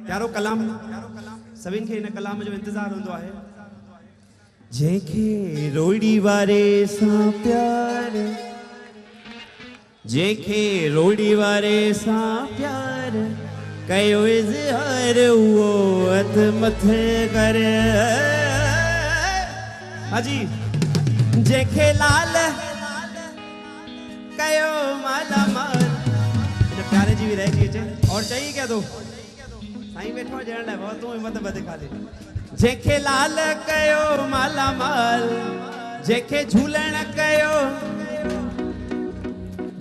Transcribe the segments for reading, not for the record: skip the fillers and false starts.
प्यारो कलाम सभिनि खे इन कलाम जो इंतज़ार हूंदो आहे। जंहिंखे रोड़ी वारे सां प्यार, जंहिंखे रोड़ी वारे सां प्यार कयो इज़हार उहो हथ मथे करे। हाजी जंहिंखे लाल कयो माला माल प्यारे जी भी रह गई और चाहिए क्या तो साईं बैठो जण लाइ बहुत तू हिम्मत बद खाले। जेके लाल कयो माला माल, जेके झूलण कयो,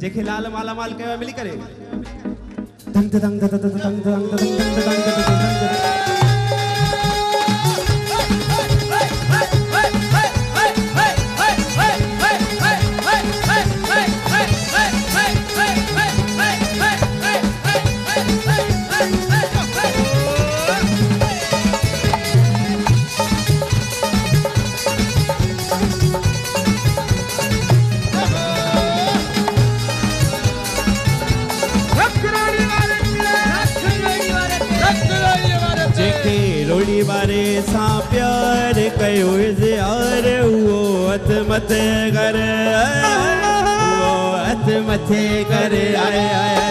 जेके लाल माला माल कयो मिली करे दंग दंग दंग दंग दंग दंग दंग दंग रोड़ी वारे सां प्यार कयो इज़हार उहो हथ मथे करे, उहो हथ मथे करे आए आए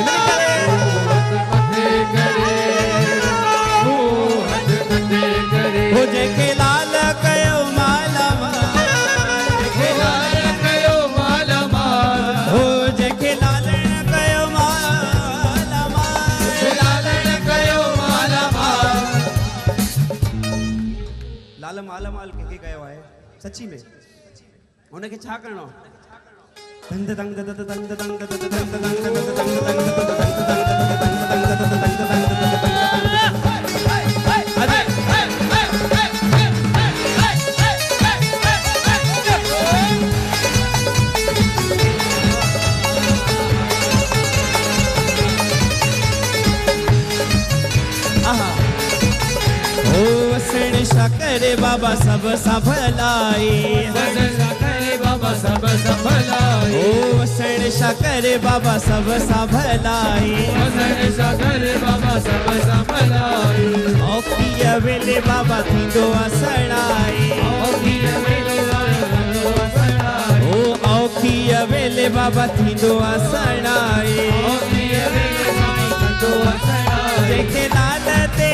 हो जेके लाल कयो माला माल, जेके लाल कयो माला माल, हो जेके लाल कयो माला माल, लाल कयो माला माल। लाल माला माल के कयो आहे सच्ची में उनके छा करणो दंग दंग दंग दंग दंग दंग दंग करे बाबा सब संभलाई, करे बाबा सब संभलाई, ओ वसण करे बाबा सब संभलाई, करे बाबा सब संभलाई। औखीअ वेले बाबा थींदो असणाई, औखीअ वेले ओ औखीअ वेले बाबा थींदो असणाई, औखीअ वेले बाबा थींदो असणाई। जेके लाल ते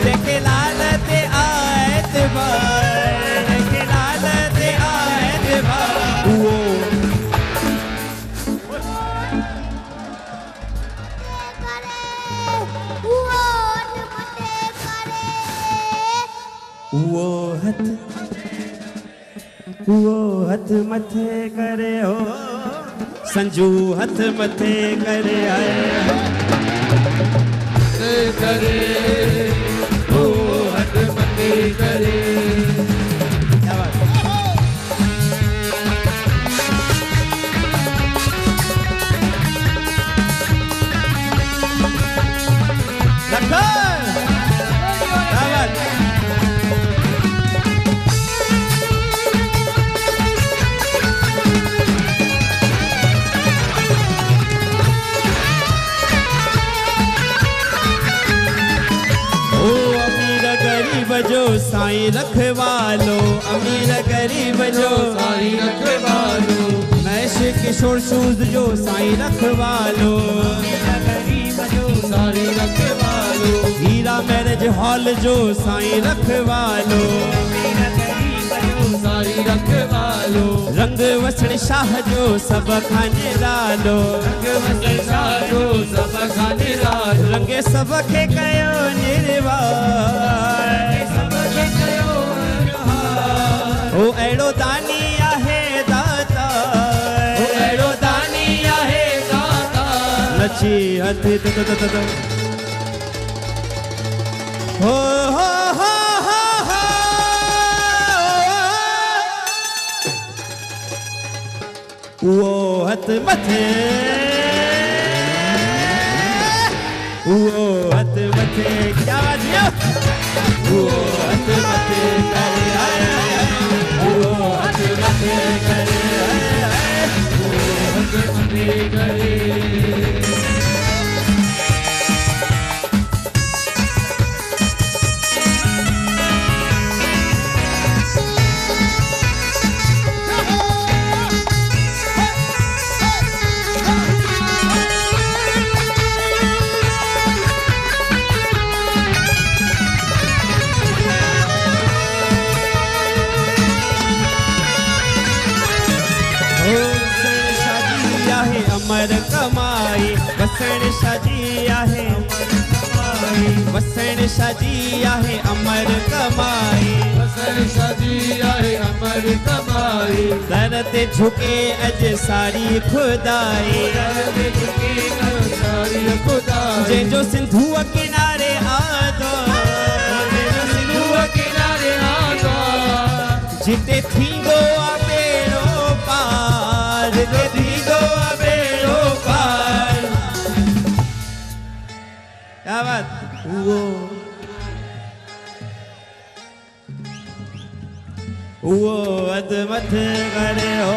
जेके लाल ते आयत बार, जेके लाल ते आयत बार उहो हथ मथे करे हो संजू हथ मथे करे आए करे ओ हथ मथे करे। क्या बात जो साईं रखवालो, अमीर गरीब जो साईं रखवालो, मैश किशोर शूज जो साईं रखवालो, अमीर गरीब जो साईं रखवालो, हीरा मैरिज हॉल जो साईं रखवालो, अमीर गरीब जो साईं रखवालो, रंग वसण शाह जो सब खाने लालो, रंग वसण शाह जो सब खाने लालो, रंगे सब के कयो निर्वाण ओ एड़ो दानी आहे दाता, ओ एड़ो दानी आहे दाता, नची हथ हो हो हो हो वो हथ मथे, वो हथ मथे क्या जियो वो हथ मथे करे आए, वो हथ मथे करे आए, वो हथ मथे करे। अमर कमाई वसण शाजी आहे वसण शाजी आहे अमर कमाई वसण शाजी आहे अमर कमाई दर ते झुके अज सारी खुदाई सारी खुदाई जंहिंजो सिंधु किनारे आदो सिंधु किनारे आदो जिते थींदो आ बेड़ो पार जिते थींदो आ बेड़ो पार क्या बात वो अदमत करे हो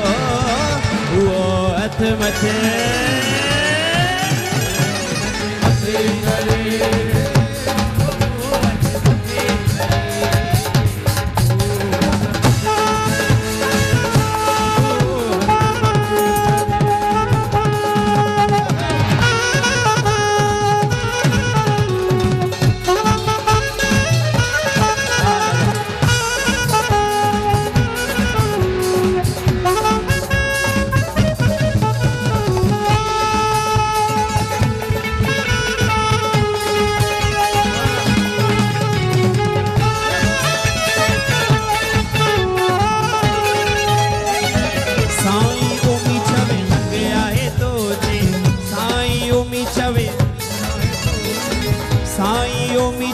वो अदमत करे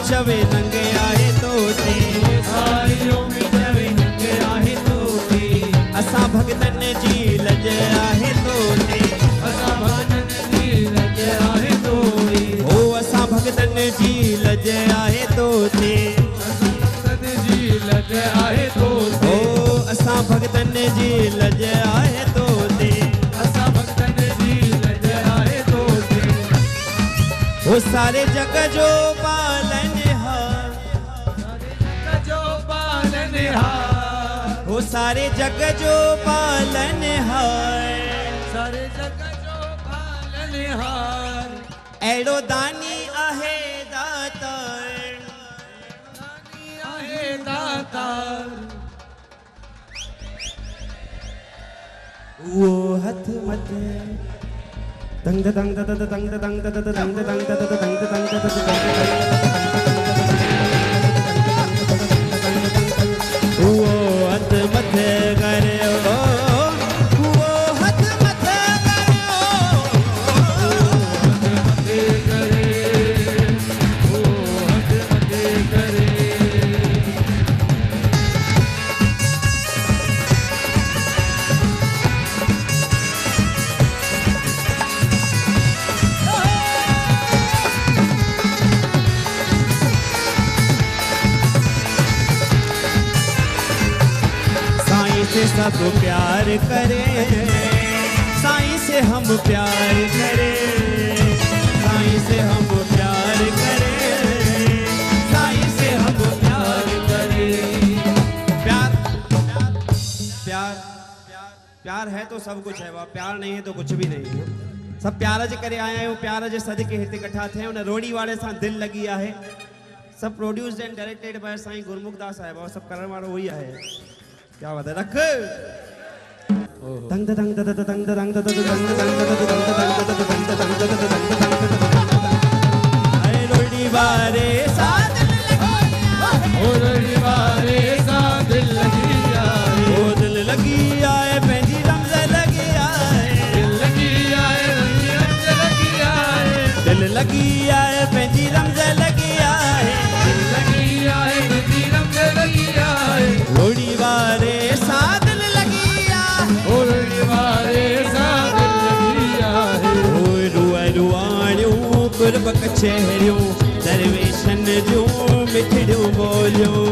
चवे नंगे आए तो ते साईं चवे नंगे आहे तो ते असां भगतन जी लज आहे तो ते असां भगतन जी लज आहे तो ते ओ असां भगतन जी लज आहे तो ते असां भगतन जी लज आहे तो ते ओ असां भगतन जी लज आहे तो ते असां भगतन जी लज आहे तो ते ओ सारे जग जो पालन वो सारे जग जो पालन हार सारे जग जो पालन हार एड़ो दानी आहे दातार दानी आहे दातार वो हथ मथे दंग दंग दंग दंग दंग दंग दंग दंग दंग दंग दंग सब प्यार करें साईं से हम प्यार करें साईं से हम प्यार करें साईं से हम प्यार करें प्यार प्यार प्यार है तो सब कुछ है वह प्यार नहीं है तो कुछ भी नहीं है सब प्यार जे करे आया आहियूं प्यार जे सदके हिते इकट्ठा थे उन रोड़ी वाले सां दिल लगी आहे सब produced and directed by Sai Gurmukh Das Sahib और सब करण वालो वही आहे क्या बात है रख दंग दंग दंग दंग दंग दंग दंग रोड़ी वारे साथ रोड़ी वारे साथ दिल लगी आए ओ दिल लगी आए पंहिंजी रमज़ लगी आए दिल लगी आए रमज़ लगी आए दिल लगी आए पंहिंजी रमज़ लगी आए दिल लगी आए पंहिंजी रमज़ लगी आए रोड़ी वारे साथ दिल लगी आए रोड़ी वारे साथ दिल लगी आए ओए रुआ रुआणियूं कुर्ब कचहरियूं दरवेशन जूं मिठड़ियूं ॿोलियूं